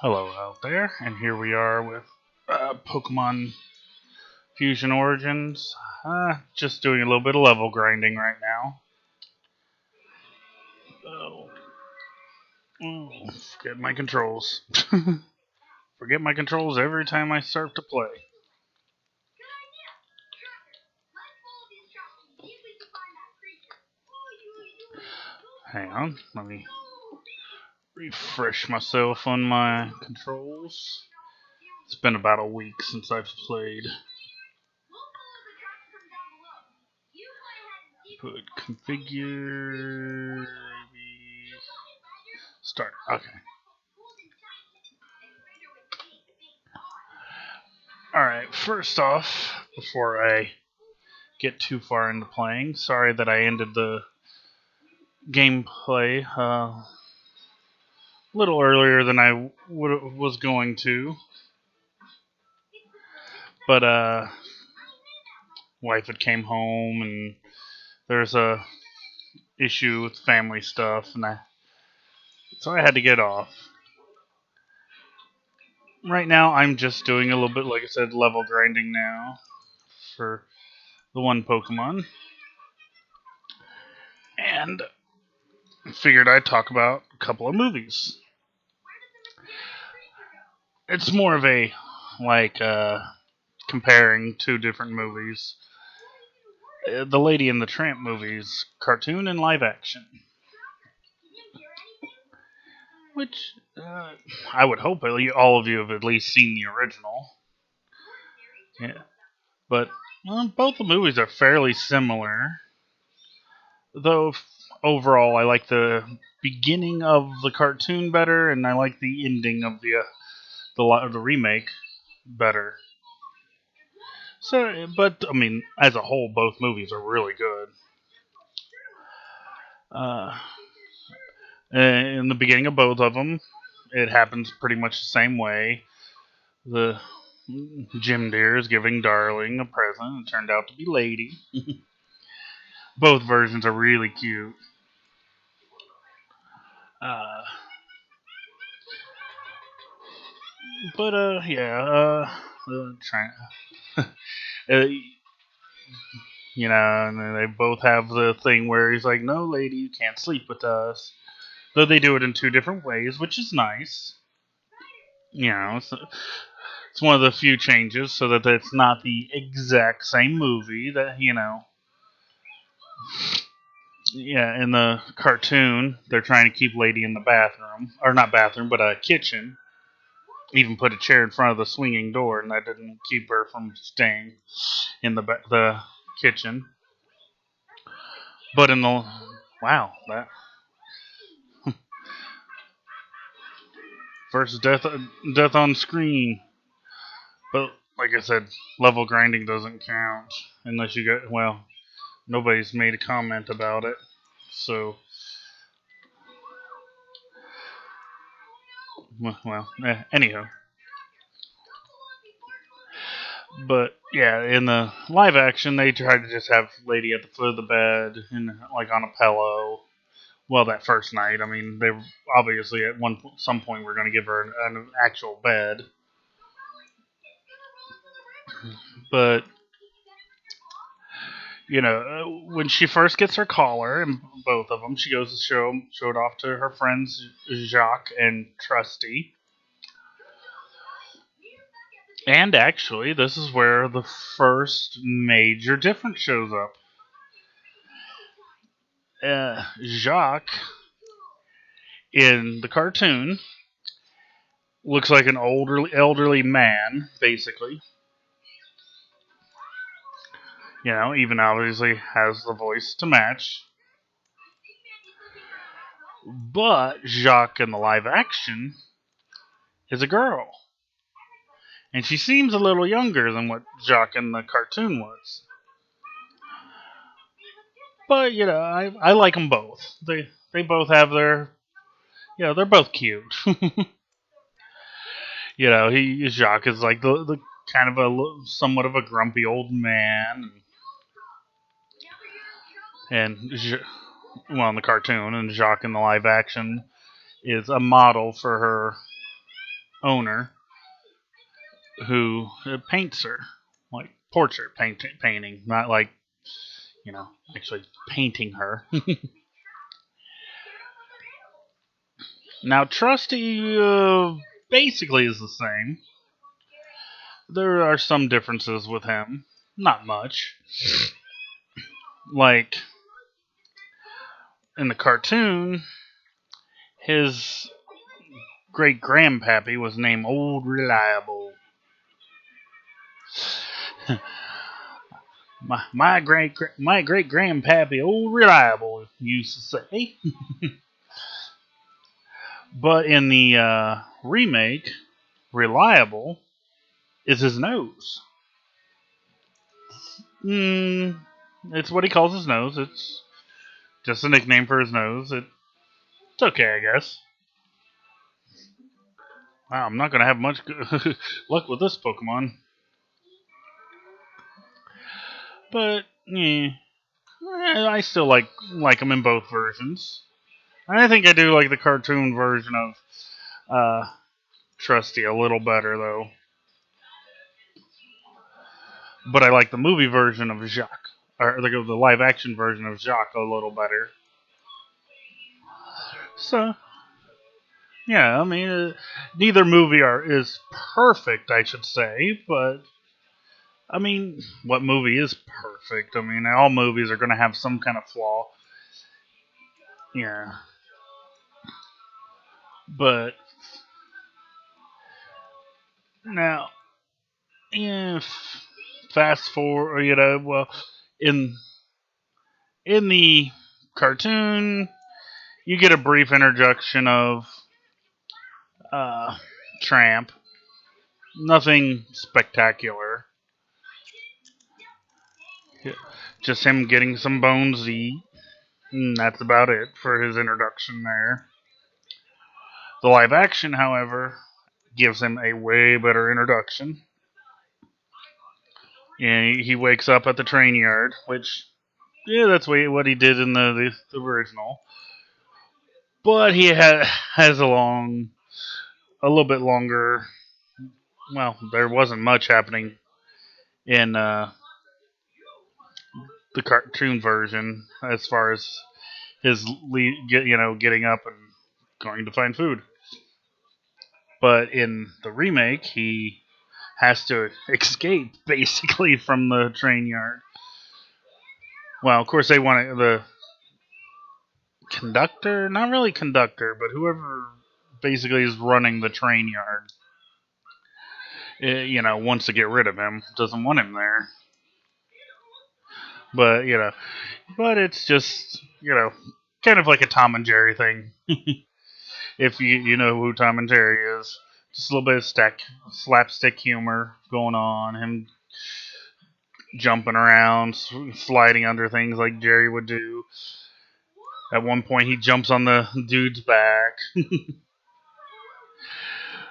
Hello out there, and here we are with Pokemon Fusion Origins. Just doing a little bit of level grinding right now. Oh, forget my controls. Forget my controls every time I start to play. Hang on, let me refresh myself on my controls. It's been about a week since I've played. Put configure. Start. Okay. Alright, first off, before I get too far into playing, sorry that I ended the gameplay a little earlier than I was going to. But, wife had came home and there's a issue with family stuff, and so I had to get off. Right now, I'm just doing a little bit, like I said, level grinding now for the one Pokemon. And figured I'd talk about a couple of movies. It's more of a, like, comparing two different movies. The Lady and the Tramp movies, cartoon and live action. Which, I would hope all of you have at least seen the original. Yeah. But both the movies are fairly similar. Though overall, I like the beginning of the cartoon better, and I like the ending of the remake better. So, but I mean, as a whole, both movies are really good. Uh, in the beginning of both of them, it happens pretty much the same way. The Jim Deere is giving Darling a present. It turned out to be Lady. Both versions are really cute. Uh, but yeah, trying, uh, and they both have the thing where he's like, "No, lady, you can't sleep with us." Though they do it in two different ways, which is nice. It's one of the few changes so that it's not the exact same movie that Yeah, in the cartoon, they're trying to keep Lady in the bathroom, or not bathroom, but a kitchen. Even put a chair in front of the swinging door, and that didn't keep her from staying in the kitchen. But in the wow, that first death on screen. But like I said, level grinding doesn't count unless you get nobody's made a comment about it. So anyhow. But yeah, in the live action, they tried to just have Lady at the foot of the bed and like on a pillow. Well, that first night, I mean, they obviously at some point were going to give her an actual bed, but when she first gets her collar, and both of them, she goes to show it off to her friends Jacques and Trusty. And actually, this is where the first major difference shows up. Jacques in the cartoon looks like an elderly man, basically. Even obviously has the voice to match. But Jacques in the live action is a girl. And she seems a little younger than what Jacques in the cartoon was. But, I like them both. They both have their, they're both cute. Jacques is like the kind of a somewhat of a grumpy old man. And in the cartoon, and Jacques in the live action is a model for her owner who paints her, like portrait painting, not like actually painting her. Now, Trusty basically is the same. There are some differences with him, not much. Like in the cartoon, his great grandpappy was named Old Reliable. my great grandpappy, Old Reliable, used to say. But in the remake, Reliable is his nose. Mm, it's what he calls his nose. It's just a nickname for his nose. It's okay, I guess. Wow, I'm not gonna have much luck with this Pokemon, but yeah, I still like them in both versions. I think I do like the cartoon version of Trusty a little better though, but I like the movie version of Jacques, or the live action version of Jacques a little better. So yeah, I mean, neither movie is perfect, I should say, but I mean, what movie is perfect? I mean, all movies are going to have some kind of flaw. Yeah, but now, if fast forward, well, in in the cartoon, you get a brief introduction of uh, Tramp. Nothing spectacular. Just him getting some bones to eat. And that's about it for his introduction there. The live action, however, gives him a way better introduction. And he wakes up at the train yard, which, yeah, that's what he did in the original. But he has a little bit longer. Well, there wasn't much happening in the cartoon version as far as getting up and going to find food. But in the remake, he has to escape basically from the train yard. Well, of course they want the conductor, not really conductor, but whoever basically is running the train yard. Wants to get rid of him, doesn't want him there. But but it's just kind of like a Tom and Jerry thing. If you know who Tom and Jerry is, just a little bit of slapstick humor going on. Him jumping around, sliding under things like Jerry would do. At one point, he jumps on the dude's back.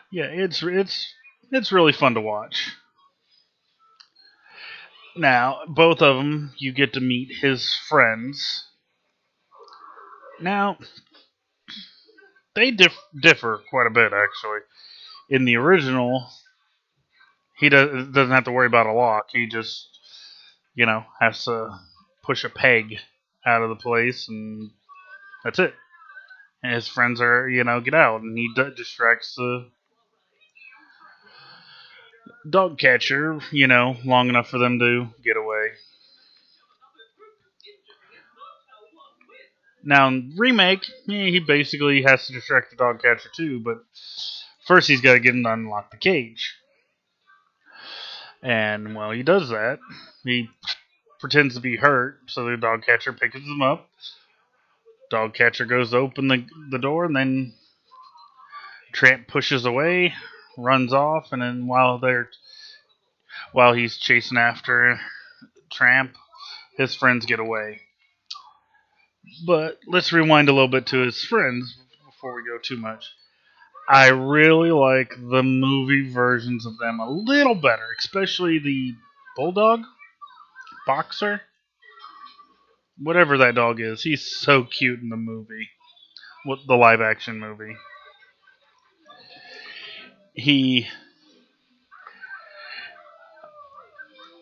Yeah, it's really fun to watch. Now, both of them, you get to meet his friends. Now, they differ quite a bit, actually. In the original, he doesn't have to worry about a lock. He just, has to push a peg out of the place, and that's it. And his friends are, get out, and he distracts the dog catcher, long enough for them to get away. Now, in remake, he basically has to distract the dog catcher too, but first he's got to get him to unlock the cage. And, well, he does that. He pretends to be hurt, so the dog catcher picks him up. Dog catcher goes to open the door, and then Tramp pushes away, runs off, and then while he's chasing after Tramp, his friends get away. But let's rewind a little bit to his friends before we go too much. I really like the movie versions of them a little better, especially the bulldog, boxer, whatever that dog is. He's so cute in the movie, the live action movie. he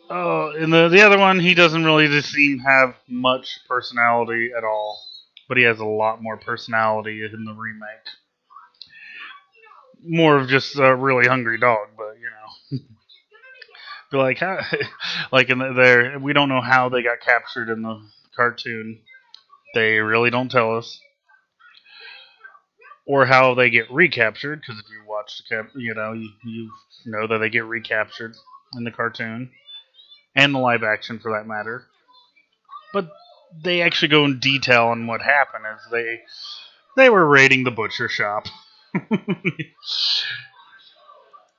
and the other one, he doesn't really just seem have much personality at all, but he has a lot more personality in the remake. More of just a really hungry dog, but be like how, like in there, we don't know how they got captured in the cartoon. They really don't tell us, or how they get recaptured. Because if you watch the you know that they get recaptured in the cartoon and the live action for that matter. But they actually go in detail on what happened as they were raiding the butcher shop.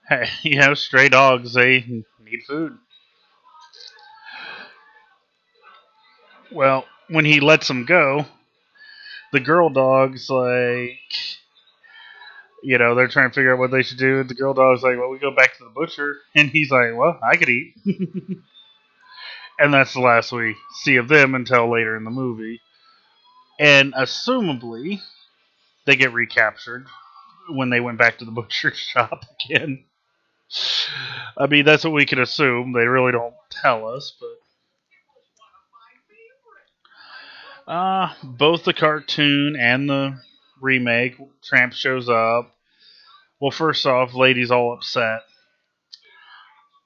Hey, stray dogs, they need food. Well, when he lets them go, the girl dogs they're trying to figure out what they should do. The girl dog's like, well, we go back to the butcher, and he's like, well, I could eat. And that's the last we see of them until later in the movie. And assumably, they get recaptured when they went back to the butcher shop again. I mean, that's what we can assume. They really don't tell us, but both the cartoon and the remake, Tramp shows up. Well, first off, lady's all upset.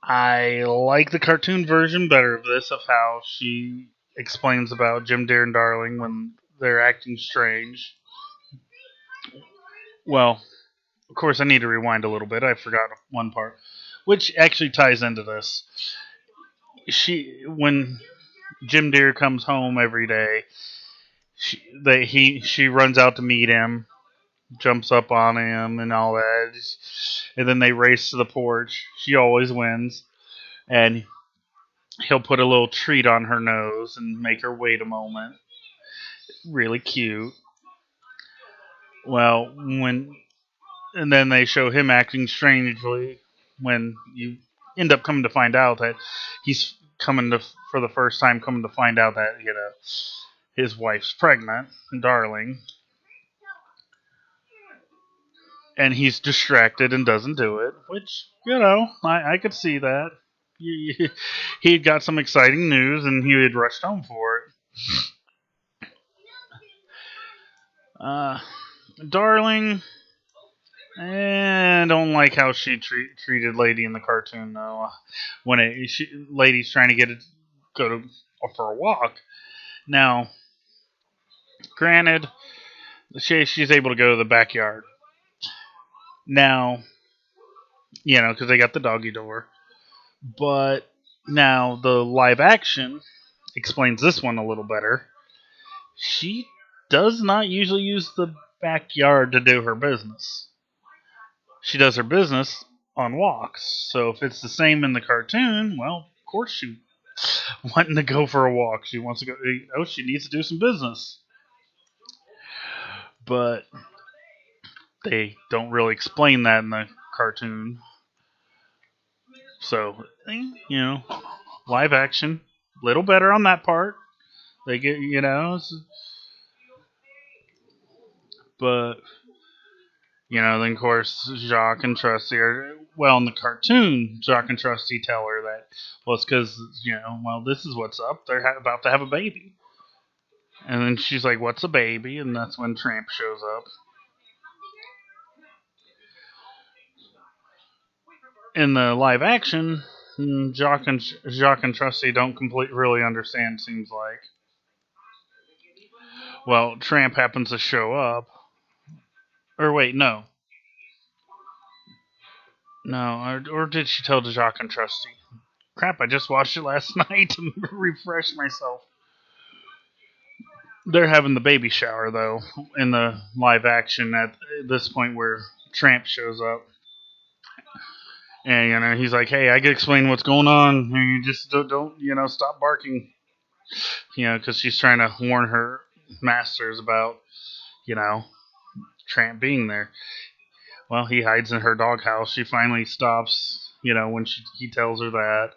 I like the cartoon version better of this, of how she explains about Jim, Deere, and Darling when they're acting strange. Well, of course, I need to rewind a little bit. I forgot one part, which actually ties into this. When Jim Deere comes home every day, she runs out to meet him, jumps up on him, and all that, and then they race to the porch. She always wins, and he'll put a little treat on her nose and make her wait a moment. Really cute. Well, when and then they show him acting strangely when you end up coming to find out that he's coming to for the first time coming to find out that his wife's pregnant, Darling, and he's distracted and doesn't do it, which I could see that. He had got some exciting news and he had rushed home for it. Uh, Darling, I don't like how she treated Lady in the cartoon though. When Lady's trying to go to for a walk. Now, granted, she's able to go to the backyard. Now, because they got the doggy door. But now the live action explains this one a little better. She does not usually use the backyard to do her business. She does her business on walks. So if it's the same in the cartoon, well, of course she wanting to go for a walk. She wants to go. Oh, she needs to do some business. But they don't really explain that in the cartoon. So, live action, little better on that part. They get, but then of course Jacques and Trusty are well in the cartoon. Jacques and Trusty tell her that it's because well, this is what's up. They're about to have a baby, and then she's like, "What's a baby?" And that's when Tramp shows up. In the live action, Jacques and Trusty don't really understand. Seems like. Well, Tramp happens to show up. Or wait, no. No, or did she tell Jacques and Trusty? Crap, I just watched it last night to refresh myself. They're having the baby shower, though, in the live action at this point where Tramp shows up. And, he's like, hey, I can explain what's going on. You just don't stop barking. Because she's trying to warn her masters about, Tramp being there. Well, he hides in her doghouse. She finally stops, when he tells her that.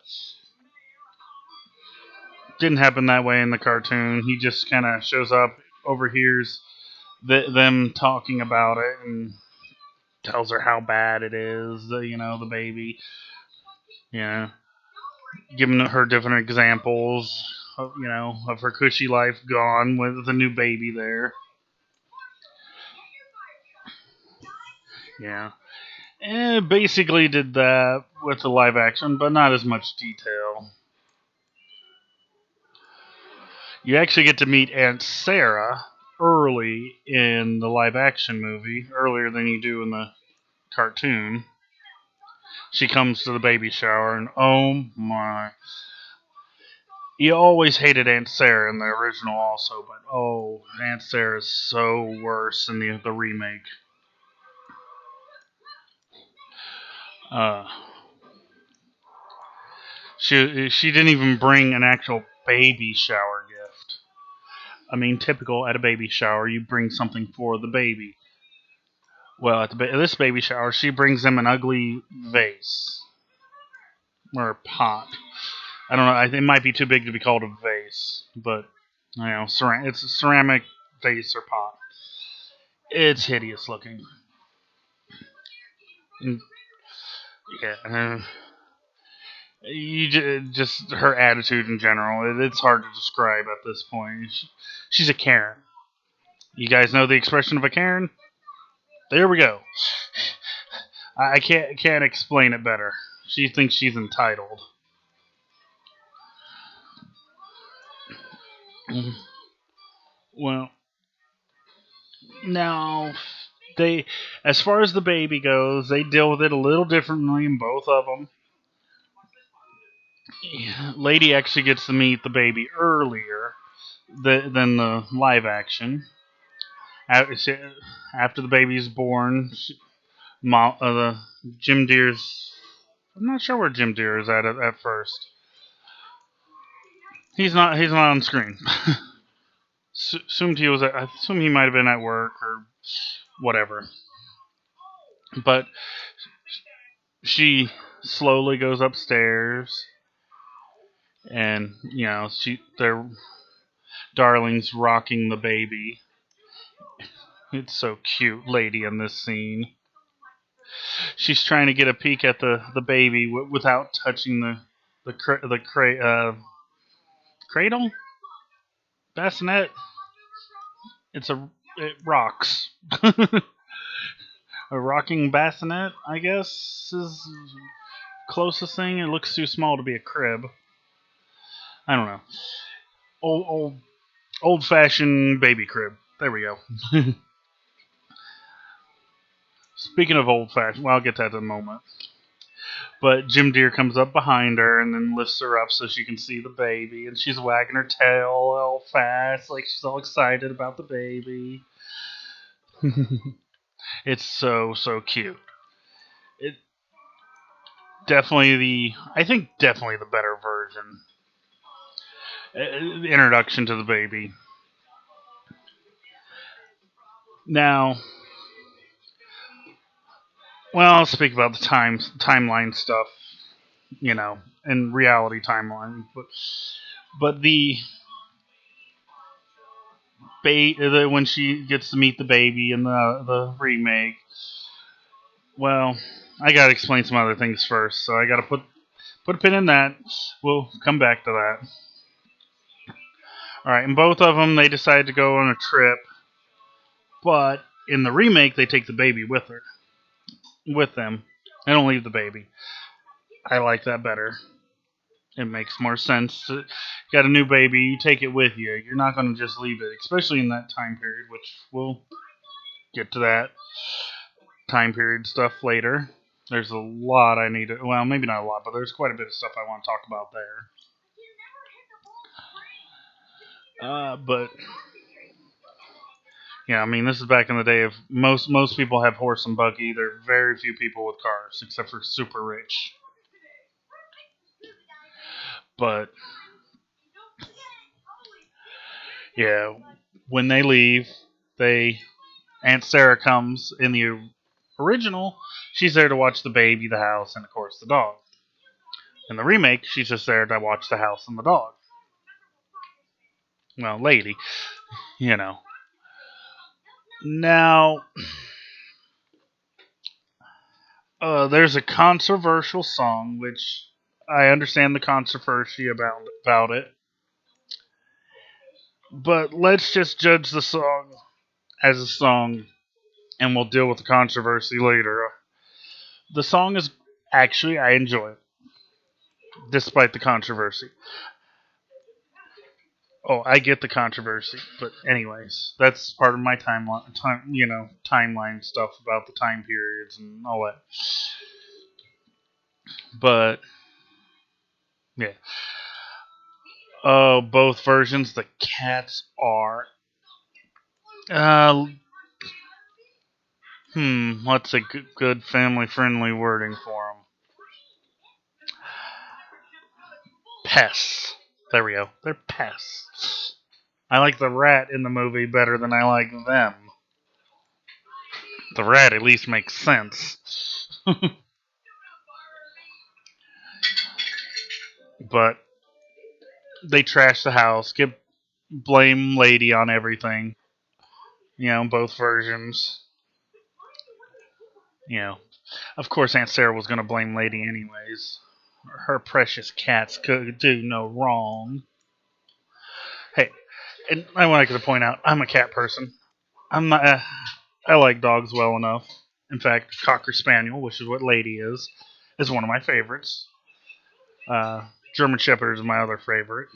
Didn't happen that way in the cartoon. He just kind of shows up, overhears them talking about it, and tells her how bad it is, the baby. Yeah, giving her different examples, of her cushy life gone with the new baby there. Yeah. And basically did that with the live action, but not as much detail. You actually get to meet Aunt Sarah early in the live action movie, earlier than you do in the cartoon. She comes to the baby shower, and oh my. You always hated Aunt Sarah in the original, also, but oh, Aunt Sarah is so worse in the remake. Uh, she didn't even bring an actual baby shower gift. I mean, typical at a baby shower, you bring something for the baby. Well, at this baby shower, she brings them an ugly vase or a pot. I don't know. It might be too big to be called a vase, but it's a ceramic vase or pot. It's hideous looking. And, yeah, just her attitude in general. It's hard to describe at this point. She's a Karen. You guys know the expression of a Karen? There we go. I can't explain it better. She thinks she's entitled. Well, now they, as far as the baby goes, they deal with it a little differently in both of them. Lady actually gets to meet the baby earlier than the live action. After the baby is born, the Jim Deere's. I'm not sure where Jim Deere is at first. He's not. He's not on screen. Assumed he was. I assume he might have been at work or whatever. But she slowly goes upstairs, and their darling's rocking the baby. It's so cute, lady, in this scene. She's trying to get a peek at the baby without touching the cradle bassinet. It rocks. A rocking bassinet, I guess, is closest thing. It looks too small to be a crib. I don't know. Old old fashioned baby crib. There we go. Speaking of old fashioned, well, I'll get to that in a moment. But Jim Deere comes up behind her and then lifts her up so she can see the baby, and she's wagging her tail all fast, like she's all excited about the baby. It's so cute. It I think definitely the better version. The introduction to the baby. Now, well, I'll speak about the timeline stuff, and reality timeline, but when she gets to meet the baby in the remake, well, I gotta explain some other things first, so I gotta put a pin in that. We'll come back to that. All right, in both of them, they decide to go on a trip, but in the remake, they take the baby with them. They don't leave the baby. I like that better. It makes more sense. You got a new baby, you take it with you. You're not going to just leave it, especially in that time period, which we'll get to that time period stuff later. There's a lot I need to, well, maybe not a lot, but there's quite a bit of stuff I want to talk about there. But yeah, I mean, this is back in the day of most people have horse and buggy. There are very few people with cars, except for super rich. But yeah, when they leave, they Aunt Sarah comes in the original. She's there to watch the baby, the house, and of course the dog. In the remake, she's just there to watch the house and the dog. Well, lady, you know. Now, There's a controversial song, which I understand the controversy about it, but let's just judge the song as a song, and we'll deal with the controversy later. The song is actually I enjoy it, despite the controversy. Oh, I get the controversy, but anyways, that's part of my timeline stuff about the time periods and all that. But yeah, both versions. The cats are. Uh, what's a good family-friendly wording for them? Pests. There we go. They're pests. I like the rat in the movie better than I like them. The rat at least makes sense. But they trash the house, get blame lady on everything. Both versions. You know, of course Aunt Sarah was gonna blame lady anyways. Her precious cats could do no wrong. Hey, and I wanted to point out, I'm a cat person. I'm not. I like dogs well enough. In fact, Cocker Spaniel, which is what Lady is one of my favorites. Uh, German Shepherd is my other favorite,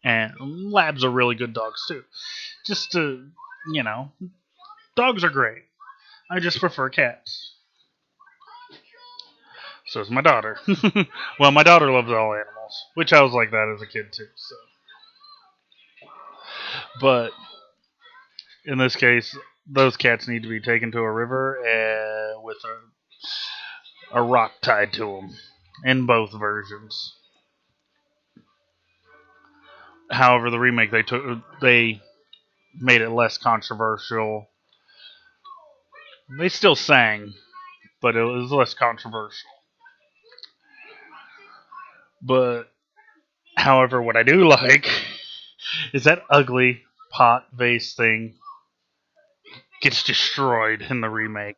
and Labs are really good dogs too. Just to, you know, dogs are great. I just prefer cats. So is my daughter. Well, my daughter loves all animals, which I was like that as a kid too. So, but in this case, those cats need to be taken to a river with a rock tied to them in both versions. However, the remake they made it less controversial. They still sang, but it was less controversial. But however, what I do like is that ugly pot vase thing gets destroyed in the remake.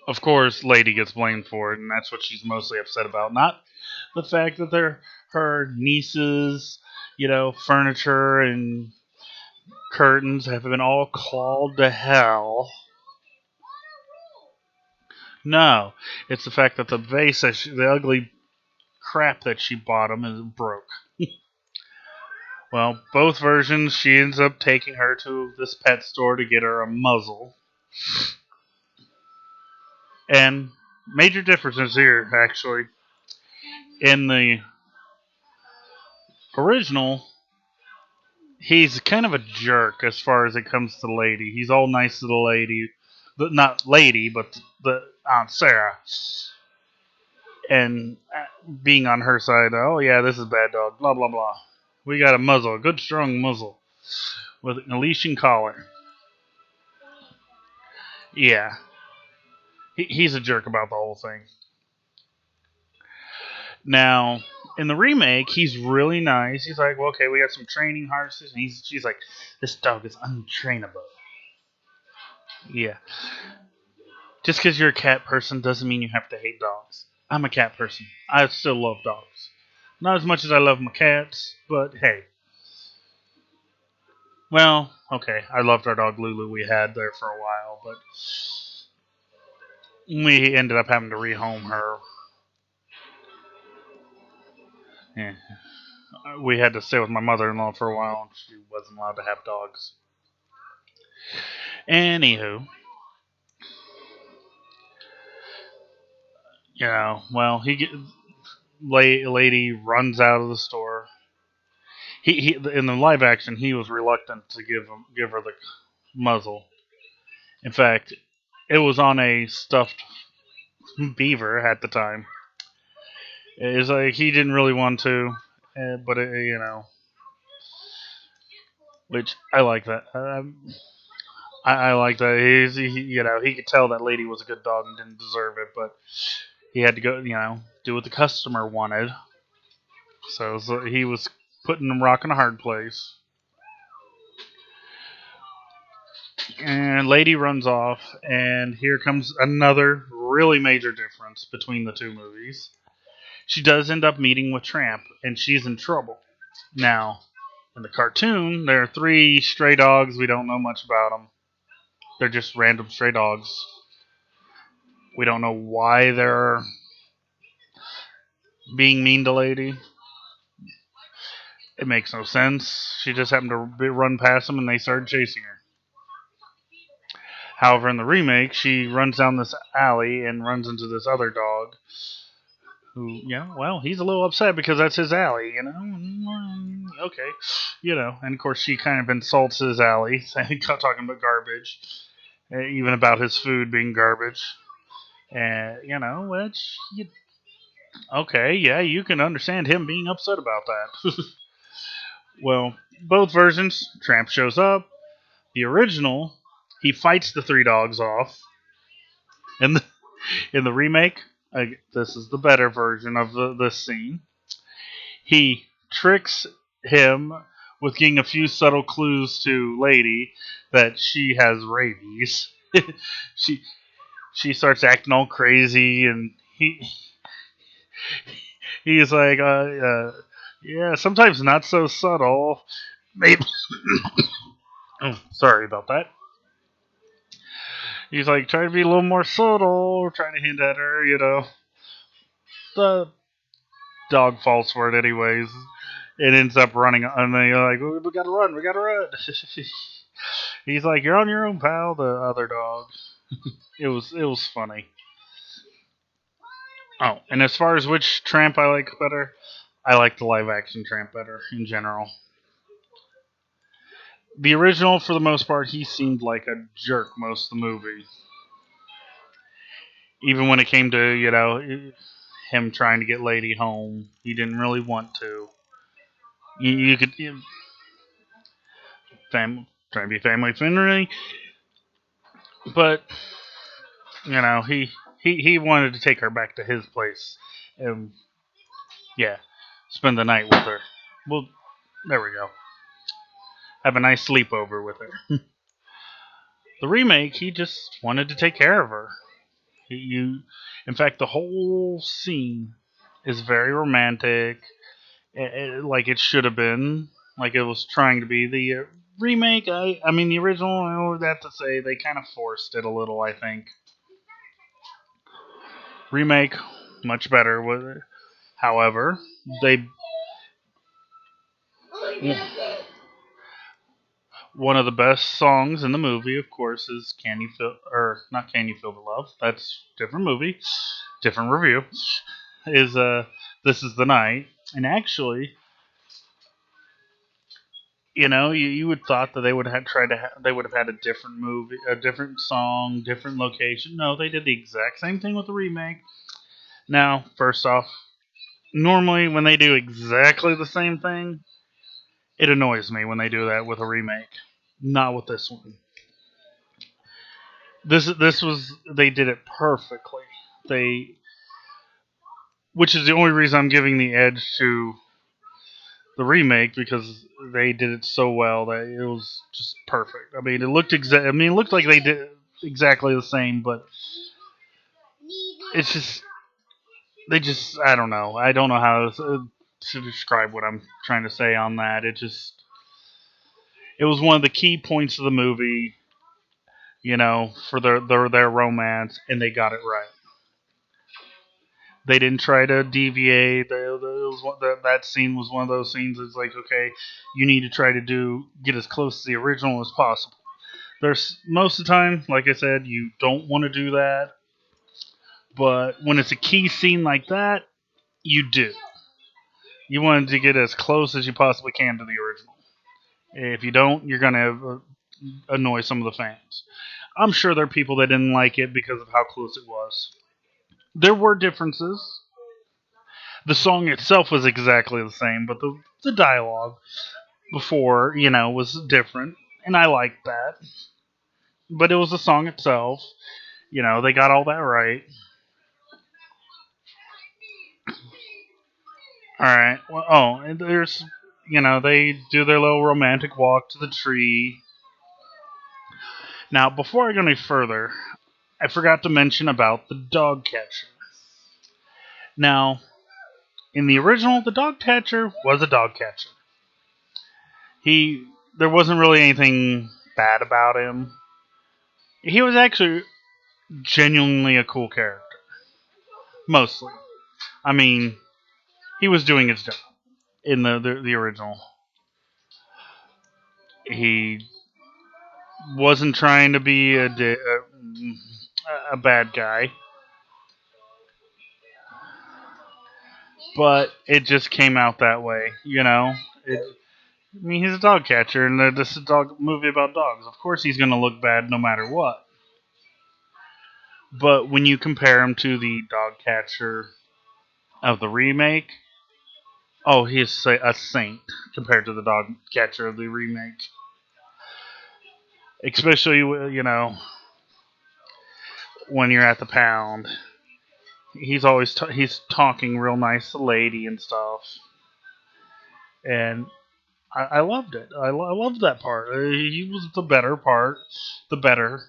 Of course, Lady gets blamed for it, and that's what she's mostly upset about. Not the fact that they're her nieces, furniture and curtains have been all clawed to hell. No, it's the fact that the vase, the ugly crap that she bought him, is broke. Well, both versions, she ends up taking her to this pet store to get her a muzzle. And major differences here, actually. In the original, he's kind of a jerk as far as it comes to the lady. He's all nice to the lady. Not lady, but the Aunt Sarah. And being on her side, oh yeah, this is bad dog, blah, blah, blah. We got a muzzle, a good strong muzzle, with a leash and collar. Yeah, he's a jerk about the whole thing. Now, in the remake, he's really nice. He's like, well, okay, we got some training horses, and she's like, this dog is untrainable. Yeah, just because you're a cat person doesn't mean you have to hate dogs. I'm a cat person. I still love dogs. Not as much as I love my cats, but hey. Well, okay, I loved our dog Lulu we had there for a while, but we ended up having to rehome her. Yeah. We had to stay with my mother-in-law for a while, and she wasn't allowed to have dogs. Anywho, well, lady runs out of the store. He in the live action, he was reluctant to give her the muzzle. In fact, it was on a stuffed beaver at the time. It's like he didn't really want to, but which I like that. I like that. He could tell that lady was a good dog and didn't deserve it, but he had to go, do what the customer wanted. So he was putting them rock in a hard place. And Lady runs off, and here comes another really major difference between the two movies. She does end up meeting with Tramp, and she's in trouble. Now, in the cartoon, there are three stray dogs. We don't know much about them. They're just random stray dogs. We don't know why they're being mean to Lady. It makes no sense. She just happened to run past them, and they started chasing her. However, in the remake, she runs down this alley and runs into this other dog who, yeah, well, he's a little upset because that's his alley, you know. Okay, you know, and of course she kind of insults his alley, talking about garbage, even about his food being garbage, and you know, okay, yeah, you can understand him being upset about that. Well, both versions, Tramp shows up. The original, he fights the three dogs off, and in the remake, this is the better version of this scene. He tricks him with getting a few subtle clues to Lady that she has rabies. she she starts acting all crazy, and he's like, yeah, sometimes not so subtle. Maybe. Oh, sorry about that. He's like trying to be a little more subtle, trying to hint at her, you know. The dog falls for it anyways. It ends up running, and they're like, "We gotta run, we gotta run." He's like, "You're on your own, pal." The other dog. It was funny. Oh, and as far as which Tramp I like better, I like the live action Tramp better in general. The original, for the most part, he seemed like a jerk most of the movie. Even when it came to, you know, him trying to get Lady home, he didn't really want to. You could trying to be family friendly, but you know he wanted to take her back to his place, and yeah, spend the night with her. Well, there we go. Have a nice sleepover with her. The remake, he just wanted to take care of her. In fact, the whole scene is very romantic, like it should have been, like it was trying to be. The remake, I mean, the original, I would have to say they kind of forced it a little. I think remake much better with it. However, they one of the best songs in the movie, of course, is "Can You Feel" or not "Can You Feel the Love." That's different movie, different review. Is "This Is the Night," and actually, you know, you would thought that they would have tried to they would have had a different movie, a different song, different location. No, they did the exact same thing with the remake. Now, first off, normally when they do exactly the same thing, it annoys me when they do that with a remake. Not with this one. This was they did it perfectly. They which is the only reason I'm giving the edge to the remake because they did it so well that it was just perfect. I mean, it looked like they did exactly the same, but it's just they just I don't know. I don't know how to describe what I'm trying to say on that. It was one of the key points of the movie, you know, for their romance, and they got it right. They didn't try to deviate. That scene was one of those scenes. It's like, okay, you need to try to get as close to the original as possible. There's most of the time, like I said, you don't want to do that, but when it's a key scene like that, you do. You want to get as close as you possibly can to the original. If you don't, you're gonna annoy some of the fans. I'm sure there are people that didn't like it because of how close it was. There were differences. The song itself was exactly the same, but the dialogue before, you know, was different, and I liked that. But it was the song itself. You know, they got all that right. All right. Well, oh, and there's, you know, they do their little romantic walk to the tree, Now, before I go any further, I forgot to mention about the dog catcher. Now, in the original, the dog catcher was a dog catcher. He There wasn't really anything bad about him. He was actually genuinely a cool character, mostly. I mean, he was doing his job in the original. He wasn't trying to be a bad guy, but it just came out that way, you know. I mean, he's a dog catcher, and this is a dog movie about dogs. Of course, he's going to look bad no matter what. But when you compare him to the dog catcher of the remake, oh, he's a saint compared to the dog catcher of the remake. Especially, when you're at the pound. He's always he's talking real nice to the lady and stuff, and I loved it. I loved that part. He was the better part, the better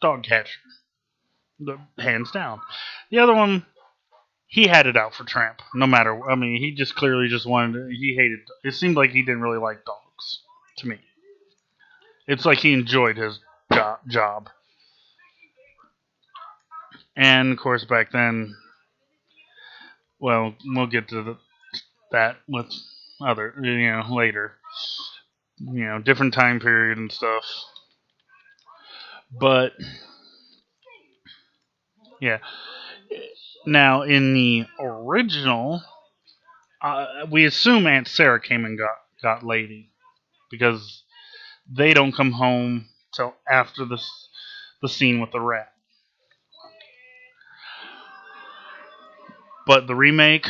dog catcher, hands down. The other one, he had it out for Tramp. No matter, I mean, he just clearly just wanted. He hated. It seemed like he didn't really like dogs. To me, it's like he enjoyed his job. And of course, back then, well, we'll get to that with other, later. Different time period and stuff. But yeah, now in the original, we assume Aunt Sarah came and got Lady because they don't come home till after the scene with the rat. But the remake,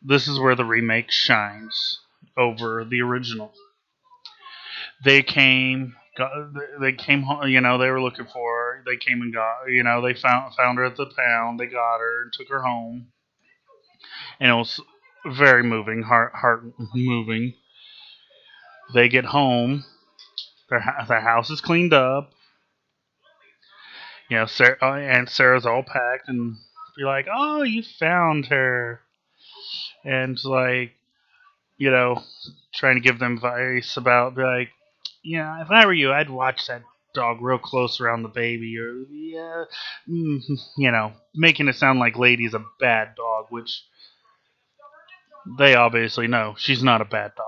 this is where the remake shines over the original. They came, they came home. They were looking for her. They came and got. They found her at the pound. They got her and took her home, and it was very moving, heart moving. They get home. Their house is cleaned up. Aunt Sarah's all packed and be like, "Oh, you found her," and it's like, you know, trying to give them advice about, be like, yeah, if I were you, I'd watch that dog real close around the baby, or yeah, making it sound like Lady's a bad dog, which they obviously know she's not a bad dog.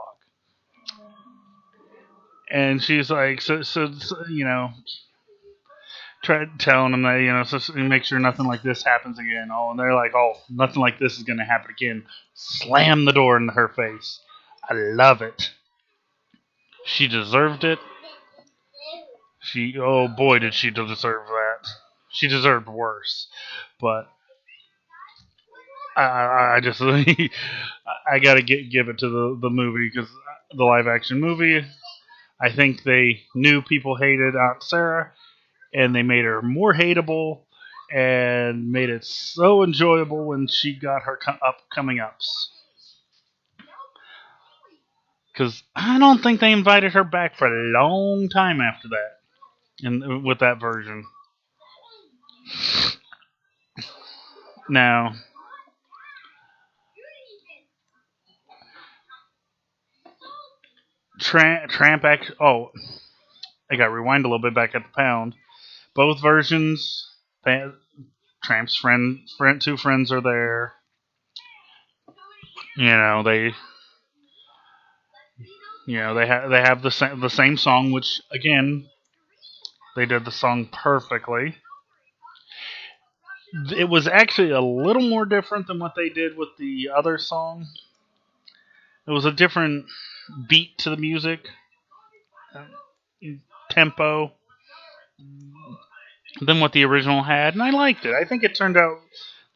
And she's like, try telling them that, so make sure nothing like this happens again. Oh, and they're like, oh, nothing like this is gonna happen again. Slam the door in her face. I love it. She deserved it. Oh boy, did she deserve that. She deserved worse, but I just I gotta give it to the movie because the live action movie. I think they knew people hated Aunt Sarah, and they made her more hateable, and made it so enjoyable when she got her coming ups. Because I don't think they invited her back for a long time after that, and with that version. Now, Tramp act. Oh, I got to rewind a little bit back at the pound. Both versions, Tramp's two friends are there. You know they, they have the same song, which again they did the song perfectly. It was actually a little more different than what they did with the other song. It was a different beat to the music, uh, tempo than what the original had, and I liked it. I think it turned out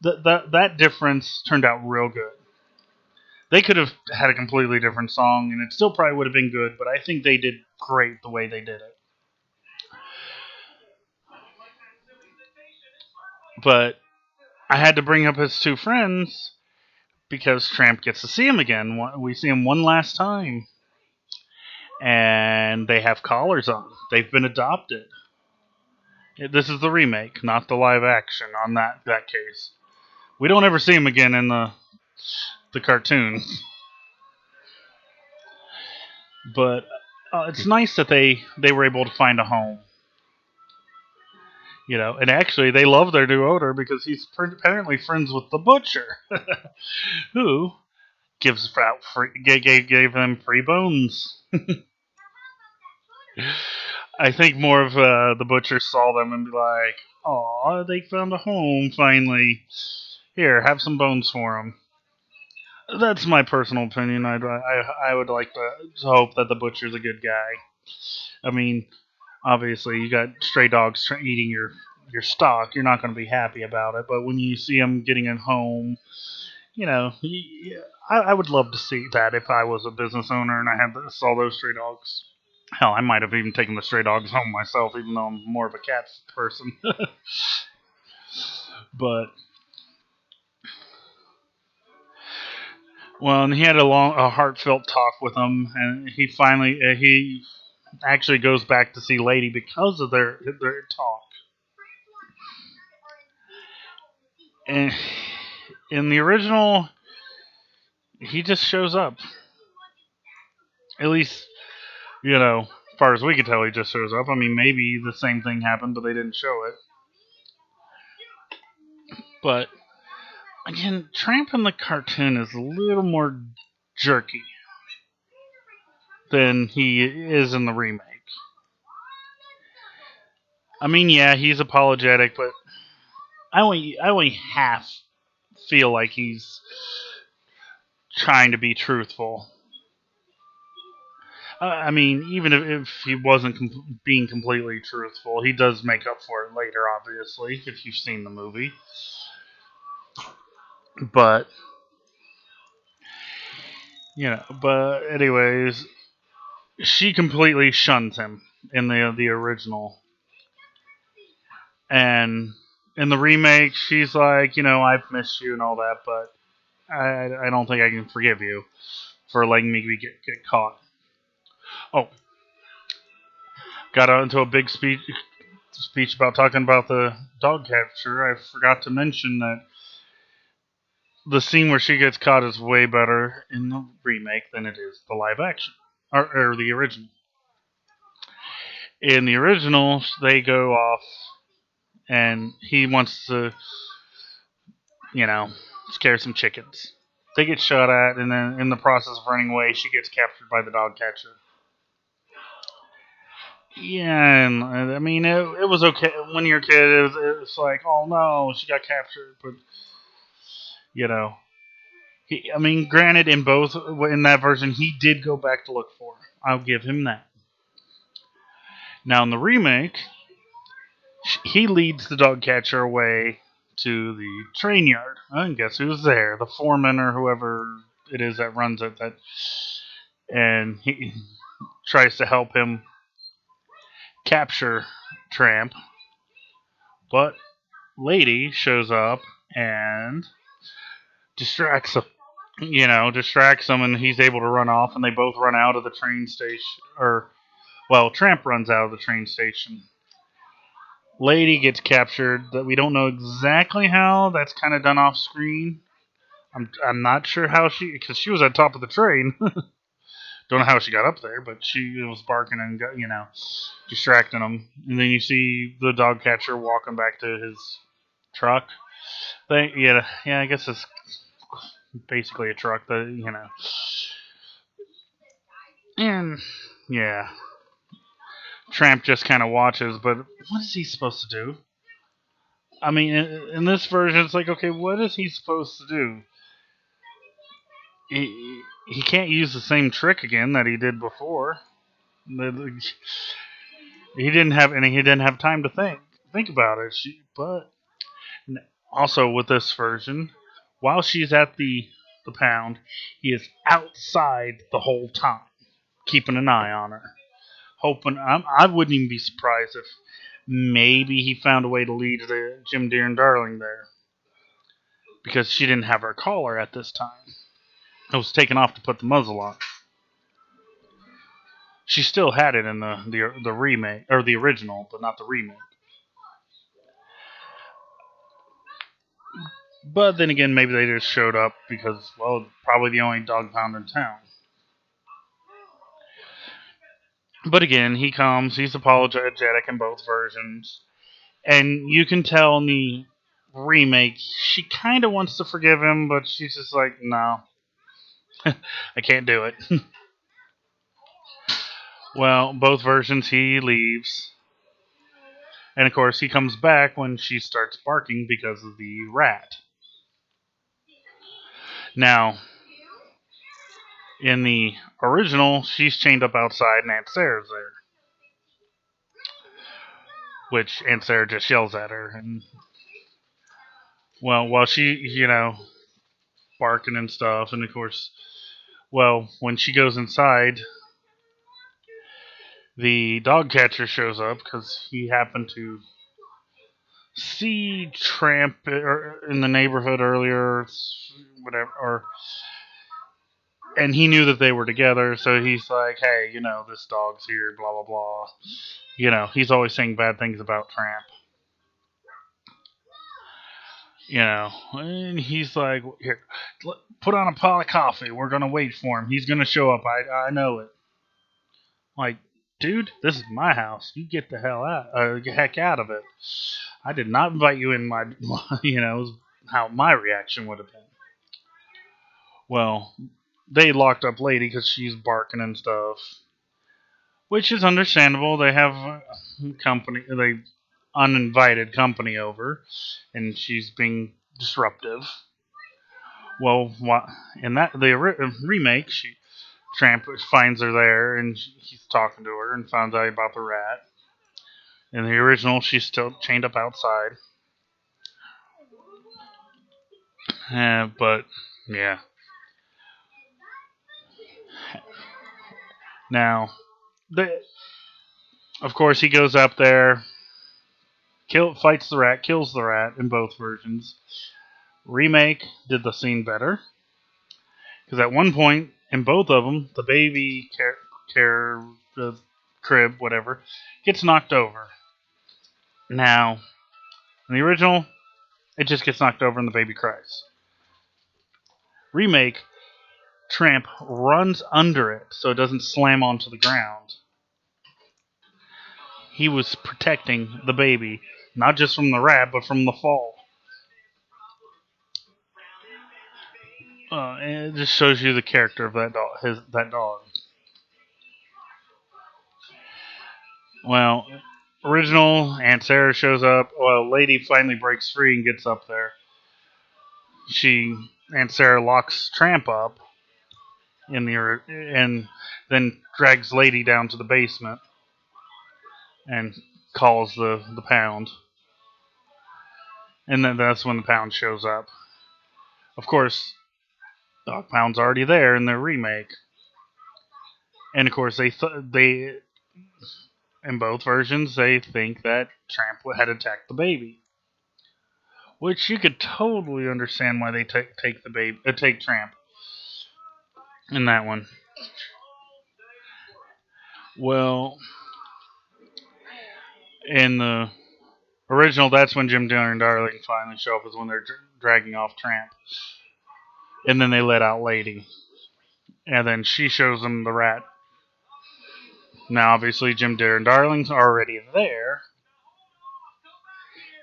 that difference turned out real good. They could have had a completely different song, and it still probably would have been good. But I think they did great the way they did it. But I had to bring up his two friends because Tramp gets to see him again. We see him one last time, and they have collars on. They've been adopted. This is the remake, not the live action on that case. We don't ever see him again in the cartoon, but it's nice that they were able to find a home. And actually they love their new owner because he's apparently friends with the butcher, who gave them free bones. I think more of the butcher saw them and be like, "Aw, they found a home finally. Here, have some bones for them." That's my personal opinion. I would like to hope that the butcher's a good guy. I mean, obviously, you got stray dogs eating your stock. You're not going to be happy about it. But when you see them getting a home, I would love to see that if I was a business owner and I had saw those stray dogs. Hell, I might have even taken the stray dogs home myself, even though I'm more of a cat person. But well, and he had a heartfelt talk with them, and he actually goes back to see Lady because of their talk. And in the original, he just shows up. At least, as far as we could tell, he just shows up. I mean, maybe the same thing happened, but they didn't show it. But again, Tramp in the cartoon is a little more jerky than he is in the remake. I mean, yeah, he's apologetic, but I only half feel like he's trying to be truthful. I mean, even if he wasn't being completely truthful, he does make up for it later, obviously, if you've seen the movie. But, but anyways, she completely shuns him in the original. And in the remake, she's like, I've missed you and all that, but I don't think I can forgive you for letting me get caught. Oh, got into a big speech about talking about the dog capture. I forgot to mention that the scene where she gets caught is way better in the remake than it is the live action or the original. In the original, they go off and he wants to, you know, scare some chickens. They get shot at, and then in the process of running away, she gets captured by the dog catcher. Yeah, and I mean, it was okay when you're a kid. It was like, oh no, she got captured, but you know, I mean, granted, in that version, he did go back to look for her. I'll give him that. Now in the remake, he leads the dog catcher away to the train yard. And guess who's there? The foreman or whoever it is that runs it. And he tries to help him capture Tramp, but Lady shows up and distracts him. Distracts him, and he's able to run off, and they both run out of the train station. Or, well, Tramp runs out of the train station. Lady gets captured. That we don't know exactly how. That's kind of done off screen. I'm not sure how because she was at the top of the train. Don't know how she got up there, but she was barking and distracting him. And then you see the dog catcher walking back to his truck. Yeah, I guess it's basically a truck and yeah, Tramp just kind of watches. But what is he supposed to do? I mean, in this version, it's like, okay, what is he supposed to do? He can't use the same trick again that he did before. He didn't have time to think about it. But also with this version, while she's at the pound, he is outside the whole time, keeping an eye on her, hoping. I wouldn't even be surprised if maybe he found a way to lead the Jim Deere and Darling there because she didn't have her collar at this time. It was taken off to put the muzzle on. She still had it in the remake or the original, but not the remake. But then again, maybe they just showed up because, well, probably the only dog pound in town. But again, he comes, he's apologetic in both versions. And you can tell in the remake, she kind of wants to forgive him, but she's just like, no, I can't do it. Well, both versions, he leaves. And of course, he comes back when she starts barking because of the rat. Now, in the original, she's chained up outside and Aunt Sarah's there. Which Aunt Sarah just yells at her. And, well, while she, barking and stuff. And of course, well, when she goes inside, the dog catcher shows up because he happened to see Tramp in the neighborhood earlier, whatever, and he knew that they were together, so he's like, "Hey, this dog's here, blah blah blah." He's always saying bad things about Tramp. And he's like, "Here, put on a pot of coffee. We're gonna wait for him. He's gonna show up. I know it." Like, dude, this is my house. You get the hell out, heck out of it. I did not invite you in my, how my reaction would have been. Well, they locked up Lady because she's barking and stuff, which is understandable. They have they uninvited company over, and she's being disruptive. Well, in the remake, Tramp finds her there, and he's talking to her and finds out about the rat. In the original, she's still chained up outside. But yeah. Now, the, of course, he goes up there, fights the rat, kills the rat in both versions. Remake did the scene better because at one point in both of them, the baby the crib, whatever, gets knocked over. Now, in the original, it just gets knocked over and the baby cries. Remake, Tramp runs under it so it doesn't slam onto the ground. He was protecting the baby, not just from the rat, but from the fall. And it just shows you the character of that dog. That dog. Well, original Aunt Sarah shows up. Well, Lady finally breaks free and gets up there. Aunt Sarah locks Tramp up and then drags Lady down to the basement and calls the pound. And then that's when the pound shows up. Of course, Dog Pound's already there in their remake. And of course, they in both versions they think that Tramp had attacked the baby, which you could totally understand why they take Tramp in that one. Well, in the original, that's when Jim Dillon and Darling finally show up, is when they're dragging off Tramp, and then they let out Lady, and then she shows them the rat. Now, obviously, Jim Dillon and Darling's already there,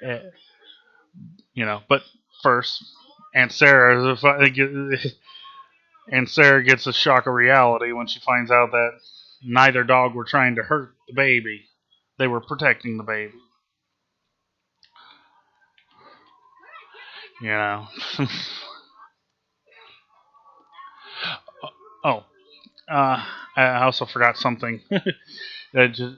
uh, but first, Aunt Sarah And Sarah gets a shock of reality when she finds out that neither dog were trying to hurt the baby. They were protecting the baby. You know. Oh, I also forgot something. I just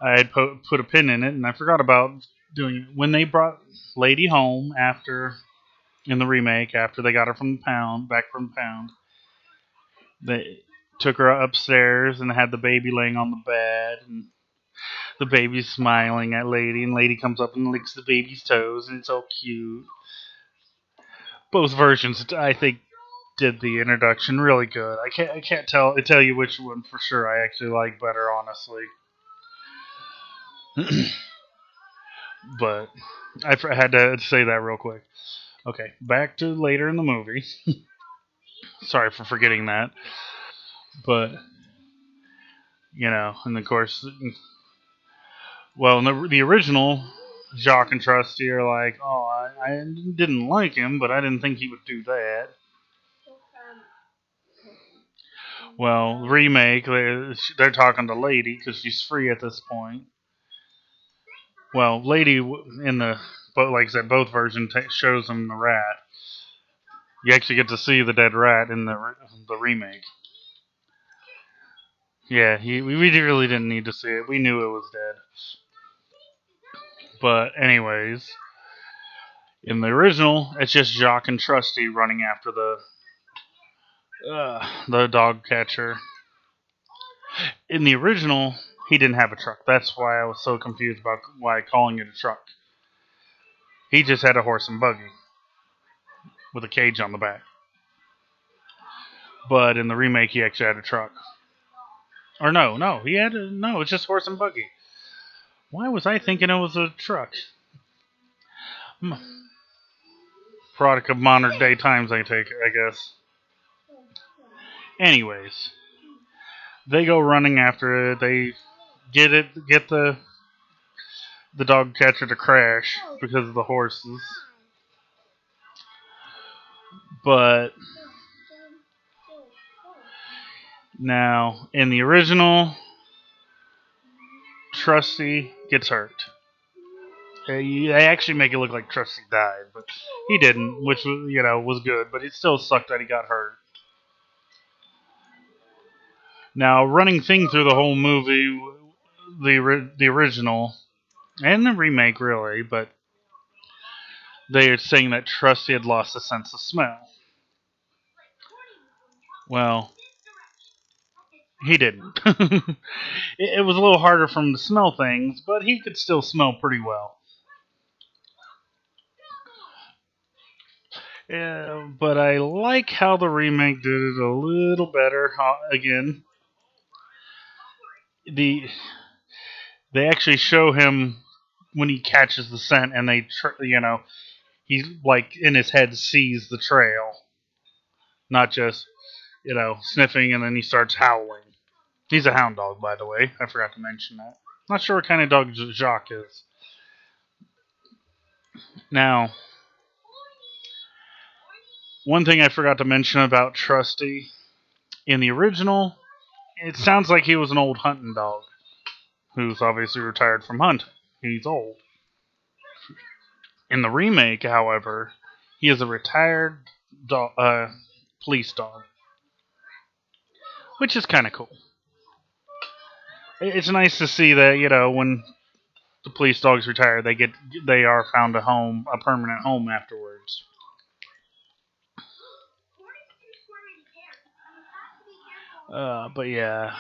I had put a pin in it, and I forgot about doing it. When they brought Lady home after in the remake, after they got her from the pound, back from the pound, they took her upstairs and had the baby laying on the bed, and the baby's smiling at Lady, and Lady comes up and licks the baby's toes, and it's all cute. Both versions, I think, did the introduction really good. I can't tell you which one for sure I actually like better, honestly. But I had to say that real quick. Okay, back to later in the movie. Sorry for forgetting that. But, and of course, well, in the original, Jacques and Trusty are like, oh, I didn't like him, but I didn't think he would do that. Well, remake, they're talking to Lady because she's free at this point. Well, Lady in the, but like I said, both versions shows him the rat. You actually get to see the dead rat in the remake. Yeah, we really didn't need to see it. We knew it was dead. But anyways, in the original, it's just Jacques and Trusty running after the dog catcher. In the original, he didn't have a truck. That's why I was so confused about why calling it a truck. He just had a horse and buggy with a cage on the back. But in the remake, he actually had a truck. Or no, no, it's just horse and buggy. Why was I thinking it was a truck? Product of modern day times, I take it, I guess. Anyways, they go running after it. They get the dog catcher to crash because of the horses. But now in the original, Trusty gets hurt. They actually make it look like Trusty died, but he didn't, which was good. But it still sucked that he got hurt. Now, running thing through the whole movie, the original and the remake, really, but they are saying that Trusty had lost the sense of smell. Well, he didn't. It was a little harder for him to smell things, but he could still smell pretty well. Yeah, but I like how the remake did it a little better. Again, the they actually show him when he catches the scent, and he's like in his head sees the trail, not just sniffing, and then he starts howling. He's a hound dog, by the way. I forgot to mention that. Not sure what kind of dog Jacques is. Now, one thing I forgot to mention about Trusty in the original, it sounds like he was an old hunting dog who's obviously retired from hunting. He's old. In the remake, however, he is a retired police dog, which is kind of cool. It's nice to see that when the police dogs retire, they are found a permanent home afterwards. But yeah,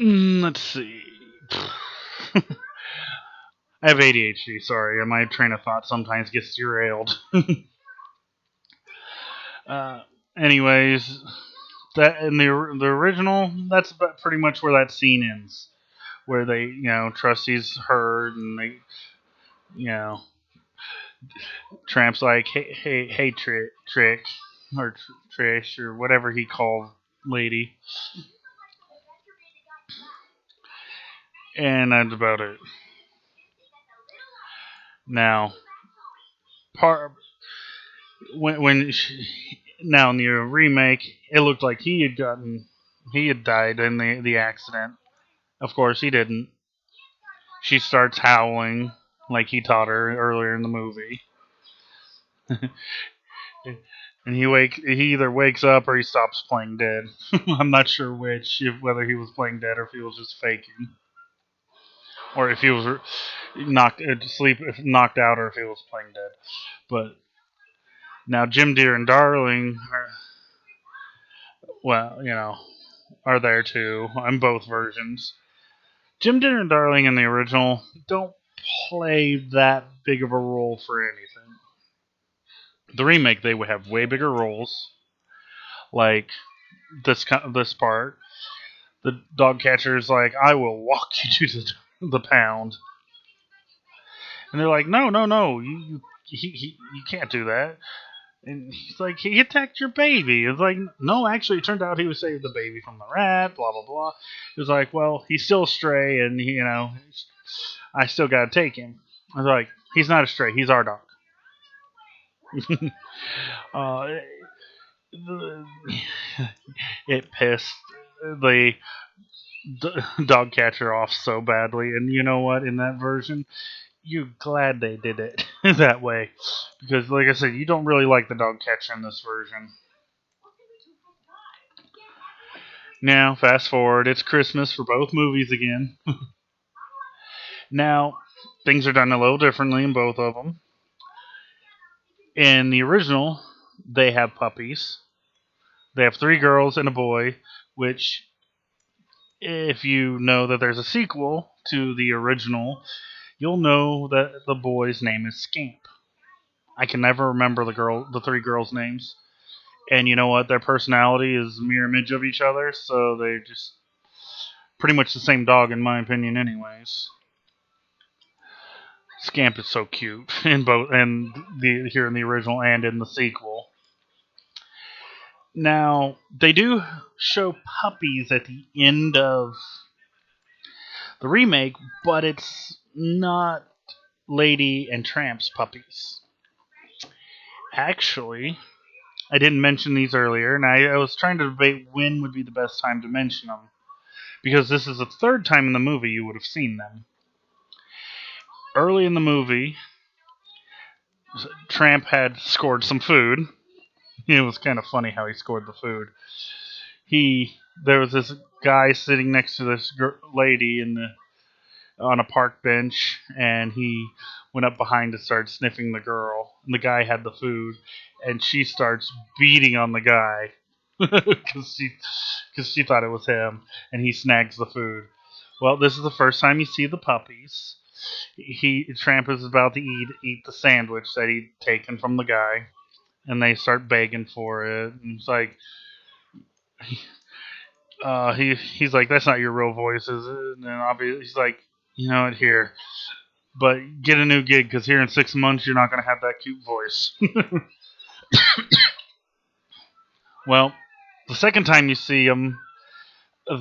let's see. I have ADHD. Sorry, my train of thought sometimes gets derailed. uh, anyways, that in the original, that's pretty much where that scene ends, where they Trusty's heard, and they you know Tramp's like, hey, Trick, or Trish, or whatever he called Lady, and that's about it. Now, part when now in the remake, it looked like he had died in the accident. Of course, he didn't. She starts howling like he taught her earlier in the movie, and he either wakes up or he stops playing dead. I'm not sure whether he was playing dead or if he was just faking, or if he was knocked out, or if he was playing dead. But now Jim Deere and Darling, well, are there too in both versions. Jim Deere and Darling in the original don't play that big of a role for anything. The remake, they would have way bigger roles, like this part. The dog catcher is like, "I will walk you to the pound," And they're like, no, no, no, you can't do that. And he's like, he attacked your baby. It's like, no, actually, it turned out he was saved the baby from the rat. Blah blah blah. He was like, well, he's still a stray, and I still gotta take him. I was like, he's not a stray. He's our dog. uh, it pissed the dog catcher off so badly, and you know what? In that version, you're glad they did it that way, because, like I said, you don't really like the dog catcher in this version. Now, fast forward, it's Christmas for both movies again. Now, things are done a little differently in both of them. In the original, they have puppies. They have three girls and a boy, which, if you know that there's a sequel to the original, you'll know that the boy's name is Scamp. I can never remember the three girls' names. And you know what? Their personality is a mirror image of each other, so they're just pretty much the same dog, in my opinion, anyways. Scamp is so cute in both, and here in the original and in the sequel. Now they do show puppies at the end of the remake, but it's not Lady and Tramp's puppies. Actually, I didn't mention these earlier, and I was trying to debate when would be the best time to mention them, because this is the third time in the movie you would have seen them. Early in the movie, Tramp had scored some food. It was kind of funny how he scored the food. There was this guy sitting next to this lady on a park bench, and he went up behind to start sniffing the girl. And the guy had the food, and she starts beating on the guy because she thought it was him, and he snags the food. Well, this is the first time you see the puppies. Tramp is about to eat the sandwich that he'd taken from the guy, and they start begging for it. And it's like, he's like, that's not your real voice, is it? And then obviously he's like, you know what, here, but get a new gig, because here in 6 months you're not going to have that cute voice. Well, the second time you see them,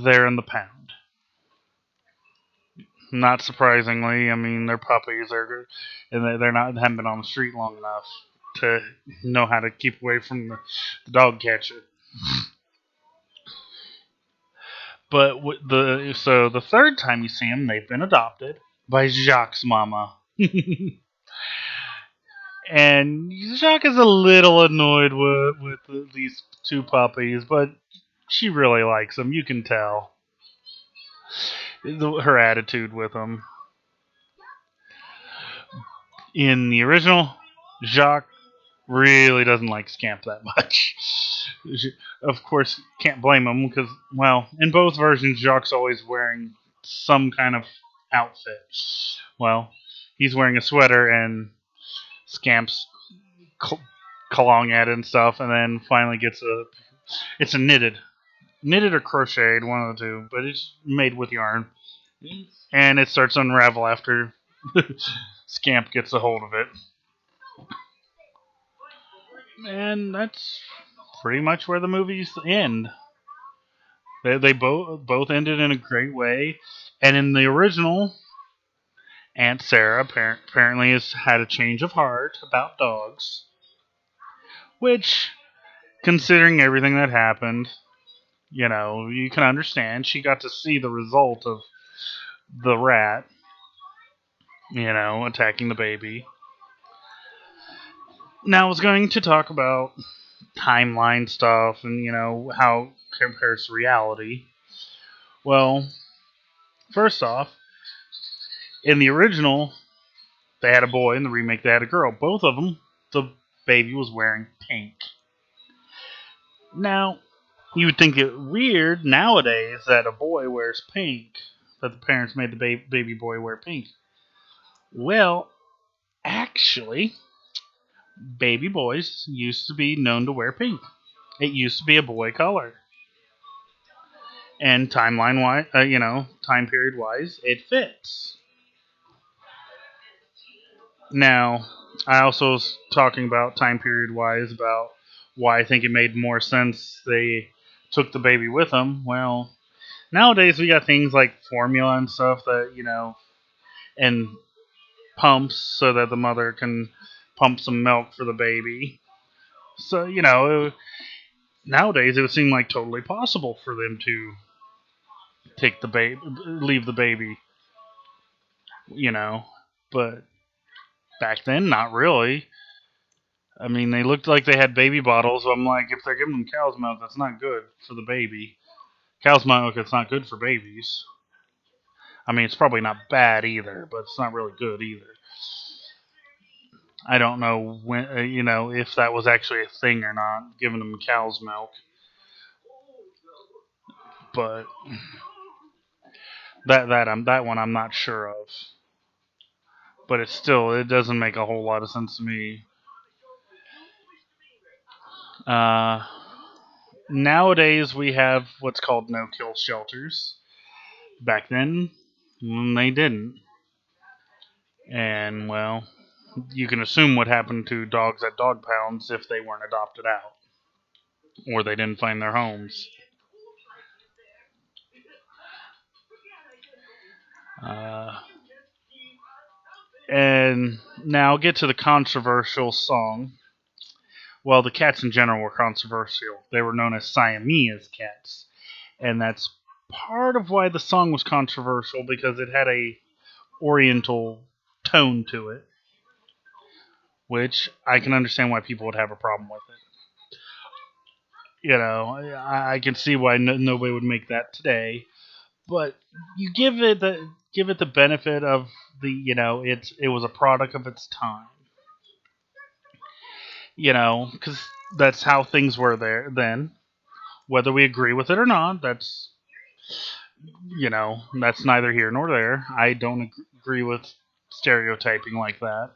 they're in the pound. Not surprisingly, I mean, they're puppies, and they're not haven't been on the street long enough to know how to keep away from the dog catcher. But the third time you see them, they've been adopted by Jacques' mama. And Jacques is a little annoyed with these two puppies, but she really likes them. You can tell her attitude with them. In the original, Jacques really doesn't like Scamp that much. Of course, can't blame him because, well, in both versions, Jacques always wearing some kind of outfit. Well, he's wearing a sweater and Scamp's clawing at it and stuff, and then finally it's a knitted or crocheted, one of the two, but it's made with yarn, and it starts to unravel after Scamp gets a hold of it, and that's pretty much where the movies end. They both ended in a great way, and in the original, Aunt Sarah apparently has had a change of heart about dogs, which, considering everything that happened, you can understand. She got to see the result of the rat, attacking the baby. Now I was going to talk about timeline stuff and, how it compares to reality. Well, first off, in the original, they had a boy. In the remake, they had a girl. Both of them, the baby was wearing pink. Now, you would think it weird nowadays that a boy wears pink, that the parents made the baby boy wear pink. Well, actually, baby boys used to be known to wear pink. It used to be a boy color. And timeline wise, time period wise, it fits. Now, I also was talking about time period wise about why I think it made more sense they took the baby with them. Well, nowadays we got things like formula and stuff that and pumps so that the mother can pump some milk for the baby. So nowadays it would seem like totally possible for them to take the baby, leave the baby, you know, but back then not really. I mean, they looked like they had baby bottles. So I'm like, if they're giving them cow's milk, that's not good for the baby. Cow's milk, it's not good for babies. I mean, it's probably not bad either, but it's not really good either. I don't know when, if that was actually a thing or not, giving them cow's milk. But that one I'm not sure of. But it doesn't make a whole lot of sense to me. Uh, Nowadays we have what's called no-kill shelters. Back then, they didn't. And well, you can assume what happened to dogs at dog pounds if they weren't adopted out or they didn't find their homes. Uh, and now I'll get to the controversial song. Well, the cats in general were controversial. They were known as Siamese cats, and that's part of why the song was controversial because it had a Oriental tone to it, which I can understand why people would have a problem with it. I can see why nobody would make that today, but you give it the benefit of it was a product of its time, because that's how things were there then. Whether we agree with it or not, that's neither here nor there. I don't agree with stereotyping like that,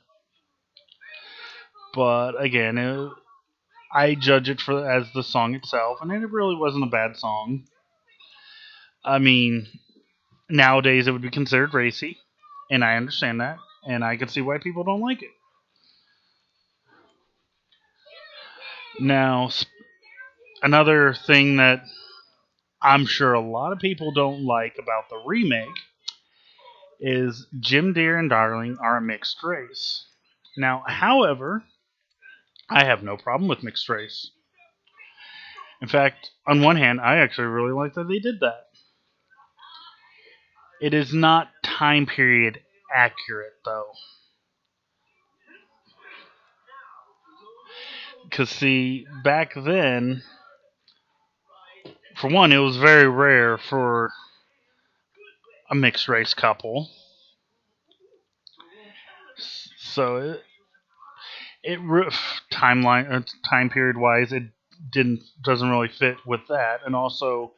but again, I judge it for as the song itself, and it really wasn't a bad song. I mean, nowadays it would be considered racy, and I understand that, and I can see why people don't like it. Now, another thing that I'm sure a lot of people don't like about the remake is Jim Deere and Darling are a mixed race. Now, however, I have no problem with mixed race. In fact, on one hand, I actually really like that they did that. It is not time period accurate, though. Because, see, back then, for one, it was very rare for a mixed race couple. So it time period wise, it didn't doesn't really fit with that, and also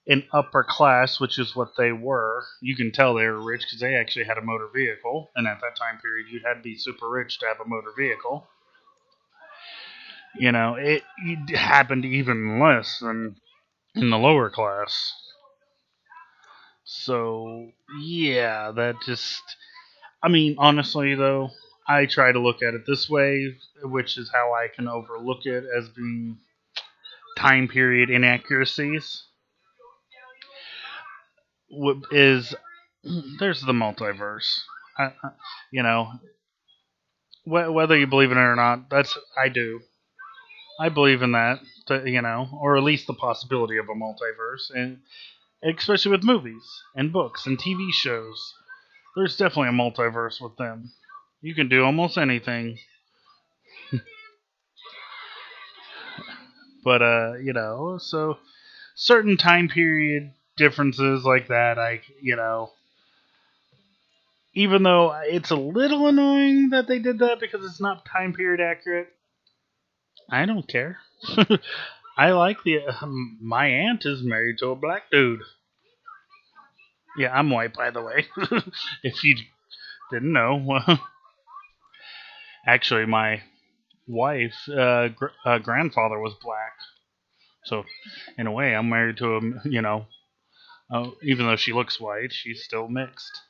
in upper class, which is what they were. You can tell they were rich because they actually had a motor vehicle, and at that time period, you had to be super rich to have a motor vehicle. It happened even less than in the lower class. So yeah, that just. I mean, honestly though, I try to look at it this way, which is how I can overlook it as being time period inaccuracies. Is there's the multiverse. I, I- you know, whether you believe in it or not, that's I do. I believe in that, or at least the possibility of a multiverse, and especially with movies and books and TV shows. There's definitely a multiverse with them. You can do almost anything, but so certain time period differences like that, even though it's a little annoying that they did that because it's not time period accurate, I don't care. I like my aunt is married to a black dude. Yeah, I'm white, by the way. If you didn't know, actually, my wife, grandfather was black. So, in a way, I'm married to him. Even though she looks white, she's still mixed,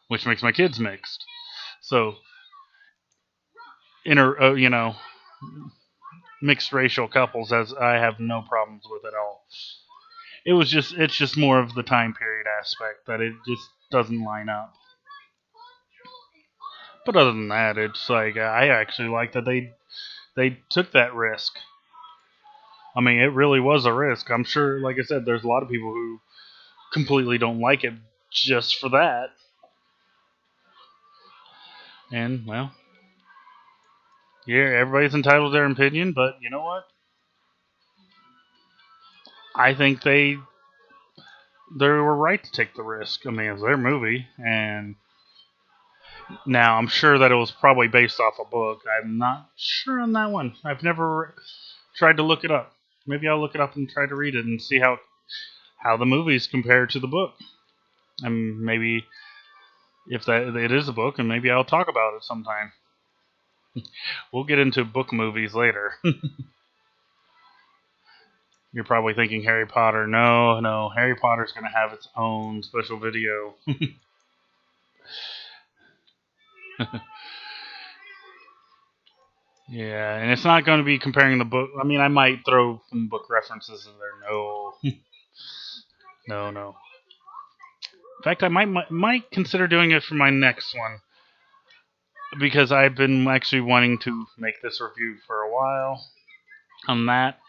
which makes my kids mixed. So, mixed racial couples, as I have no problems with at all. It's just more of the time period aspect that it just doesn't line up. But other than that, it's like I actually like that they took that risk. I mean, it really was a risk. I'm sure, like I said, there's a lot of people who completely don't like it just for that. And well, yeah, everybody's entitled to their opinion, but you know what? I think they were right to take the risk. I mean, it's their movie, and now I'm sure that it was probably based off a book. I'm not sure on that one. I've never tried to look it up. Maybe I'll look it up and try to read it and see how the movies compare to the book. And maybe if that it is a book, and maybe I'll talk about it sometime. We'll get into book movies later. You're probably thinking Harry Potter. No, no, Harry Potter's going to have its own special video. Yeah, and it's not going to be comparing the book. I mean, I might throw some book references in there. No, no, no. In fact, I might consider doing it for my next one because I've been actually wanting to make this review for a while. On that,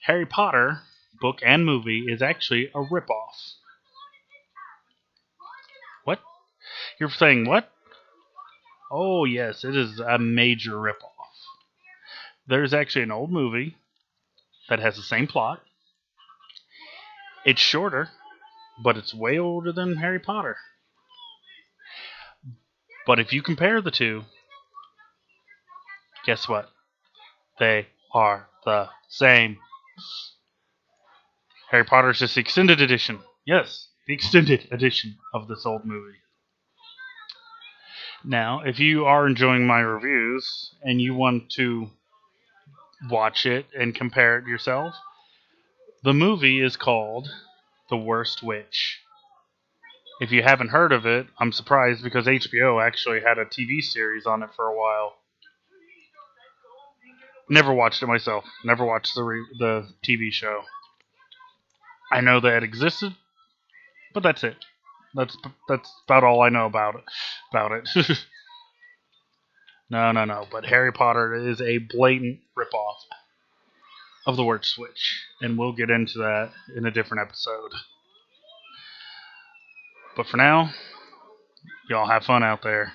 Harry Potter book and movie is actually a ripoff. What? You're saying what? Oh yes, it is a major ripoff. There's actually an old movie that has the same plot. It's shorter, but it's way older than Harry Potter. But if you compare the two, guess what? They are the same. Harry Potter's just the extended edition. Yes, the extended edition of this old movie. Now, if you are enjoying my reviews and you want to watch it and compare it yourself, the movie is called The Worst Witch. If you haven't heard of it, I'm surprised because HBO actually had a TV series on it for a while. Never watched it myself. Never watched the TV show. I know that it existed, but that's it. That's about all I know about it. No, no, no. But Harry Potter is a blatant ripoff of the word switch, and we'll get into that in a different episode. But for now, y'all have fun out there.